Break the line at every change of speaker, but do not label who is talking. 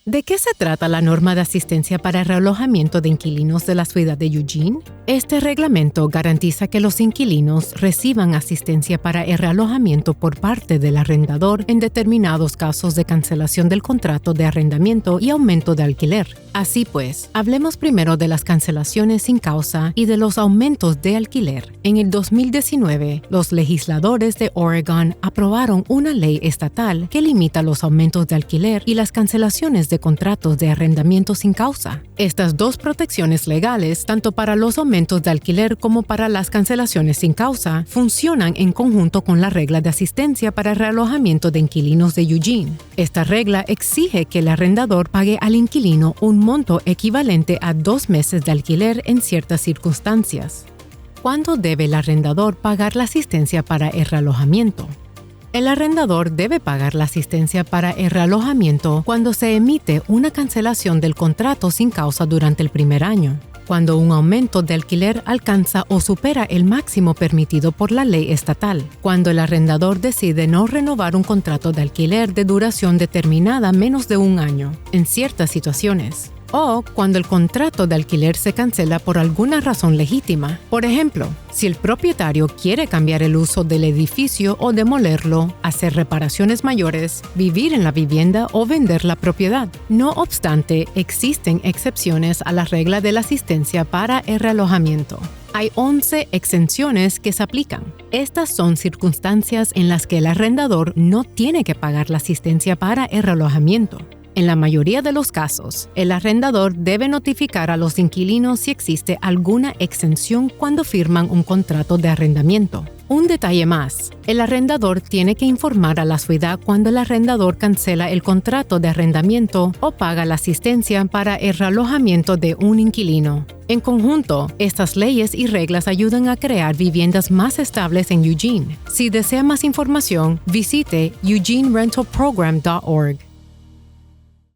¿De qué se trata la norma de asistencia para realojamiento de inquilinos de la ciudad de Eugene? Este reglamento garantiza que los inquilinos reciban asistencia para el realojamiento por parte del arrendador en determinados casos de cancelación del contrato de arrendamiento y aumento de alquiler. Así pues, hablemos primero de las cancelaciones sin causa y de los aumentos de alquiler. En el 2019, los legisladores de Oregon aprobaron una ley estatal que limita los aumentos de alquiler y las cancelaciones de contratos de arrendamiento sin causa. Estas dos protecciones legales, tanto para los aumentos de alquiler como para las cancelaciones sin causa, funcionan en conjunto con la regla de asistencia para el realojamiento de inquilinos de Eugene. Esta regla exige que el arrendador pague al inquilino un monto equivalente a 2 meses de alquiler en ciertas circunstancias. ¿Cuándo debe el arrendador pagar la asistencia para el realojamiento? El arrendador debe pagar la asistencia para el realojamiento cuando se emite una cancelación del contrato sin causa durante el primer año, cuando un aumento de alquiler alcanza o supera el máximo permitido por la ley estatal, cuando el arrendador decide no renovar un contrato de alquiler de duración determinada menos de 1 año, en ciertas situaciones, o cuando el contrato de alquiler se cancela por alguna razón legítima. Por ejemplo, si el propietario quiere cambiar el uso del edificio o demolerlo, hacer reparaciones mayores, vivir en la vivienda o vender la propiedad. No obstante, existen excepciones a la regla de la asistencia para el realojamiento. Hay 11 exenciones que se aplican. Estas son circunstancias en las que el arrendador no tiene que pagar la asistencia para el realojamiento. En la mayoría de los casos, el arrendador debe notificar a los inquilinos si existe alguna exención cuando firman un contrato de arrendamiento. Un detalle más, el arrendador tiene que informar a la ciudad cuando el arrendador cancela el contrato de arrendamiento o paga la asistencia para el realojamiento de un inquilino. En conjunto, estas leyes y reglas ayudan a crear viviendas más estables en Eugene. Si desea más información, visite eugenerentalprogram.org.